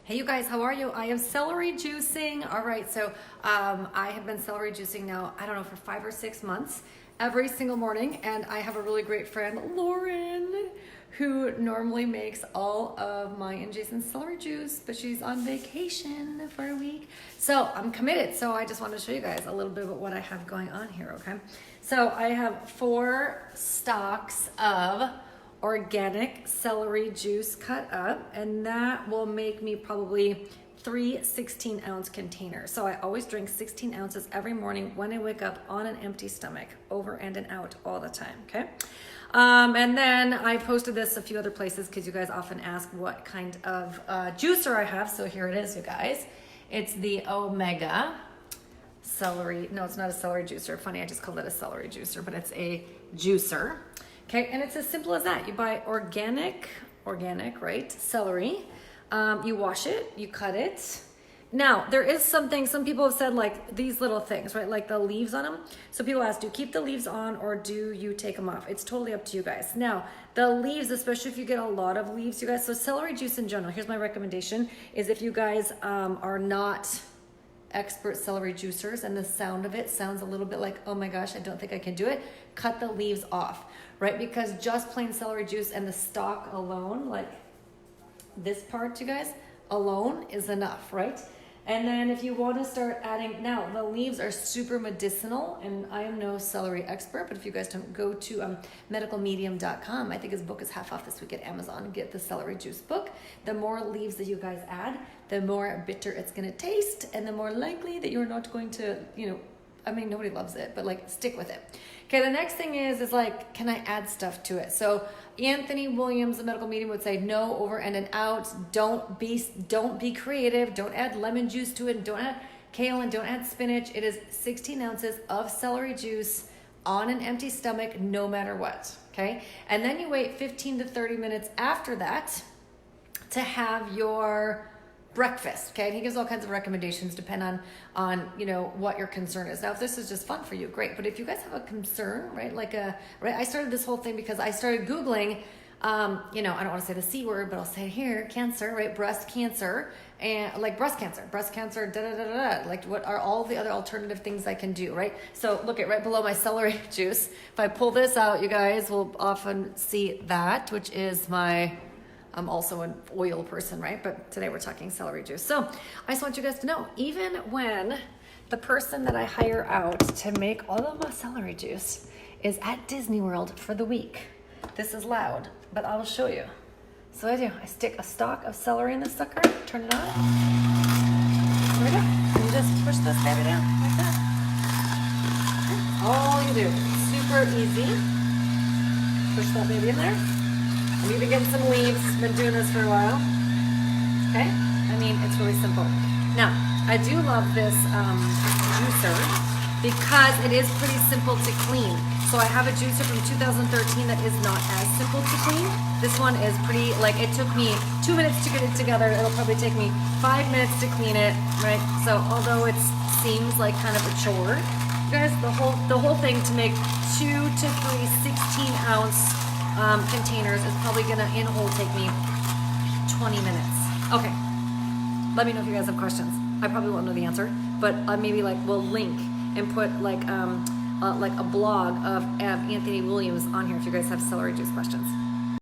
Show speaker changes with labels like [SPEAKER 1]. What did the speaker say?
[SPEAKER 1] Hey you guys, how are you? I am celery juicing. All right, so I have been celery juicing now, I don't know, for 5 or 6 months every single morning. And I have a really great friend, Lauren, who normally makes all of my and Jason's celery juice, but she's on vacation for a week. So I'm committed. So I just wanted to show you guys a little bit about what I have going on here, okay? So I have 4 stalks of organic celery juice cut up, and that will make me probably 3 16-ounce containers. So I always drink 16 ounces every morning when I wake up on an empty stomach, over and out all the time, okay? And then I posted this a few other places because you guys often ask what kind of juicer I have. So here it is, you guys. It's the Omega celery. No, it's not a celery juicer. Funny, I just called it a celery juicer, but it's a juicer. Okay, and it's as simple as that. You buy organic, right, celery. You wash it, you cut it. Now, there is something, some people have said like these little things, right, like the leaves on them. So people ask, do you keep the leaves on or do you take them off? It's totally up to you guys. Now, the leaves, especially if you get a lot of leaves, you guys, so celery juice in general, here's my recommendation, is if you guys are not expert celery juicers and the sound of it sounds a little bit like, oh my gosh, I don't think I can do it, cut the leaves off, right? Because just plain celery juice and the stalk alone, like this part, you guys, alone is enough, right? And then if you want to start adding, now the leaves are super medicinal, and I am no celery expert, but if you guys don't go to medicalmedium.com, I think his book is half off this week at Amazon, get the celery juice book. The more leaves that you guys add, the more bitter it's going to taste, and the more likely that you're not going to, I mean, nobody loves it, but like stick with it. Okay, the next thing is like, can I add stuff to it? So Anthony Williams, the medical medium, would say no, over and out. Don't be creative. Don't add lemon juice to it. Don't add kale and don't add spinach. It is 16 ounces of celery juice on an empty stomach, no matter what. Okay, and then you wait 15 to 30 minutes after that to have your breakfast, okay? And he gives all kinds of recommendations depend on what your concern is. Now, if this is just fun for you, great. But if you guys have a concern, right, I started this whole thing because I started Googling, I don't want to say the C word, but I'll say it here, cancer, right? Breast cancer, and like breast cancer, like what are all the other alternative things I can do, right? So look at right below my celery juice. If I pull this out, you guys will often see that, which is I'm also an oil person, right? But today we're talking celery juice. So I just want you guys to know, even when the person that I hire out to make all of my celery juice is at Disney World for the week, this is loud, but I'll show you. So I stick a stalk of celery in this sucker, turn it on. There we go. And you just push this baby down like that. All you do, super easy. Push that baby in there. I'm even getting some leaves, been doing this for a while. Okay, I mean, it's really simple. Now, I do love this juicer because it is pretty simple to clean. So I have a juicer from 2013 that is not as simple to clean. This one is pretty, like it took me 2 minutes to get it together. It'll probably take me 5 minutes to clean it, right? So although it seems like kind of a chore, you guys, the whole thing to make 2 to 3 16-ounce containers is probably gonna in whole take me 20 minutes. Okay, let me know if you guys have questions. I probably won't know the answer, but maybe like we'll link and put like a blog of Anthony Williams on here if you guys have celery juice questions.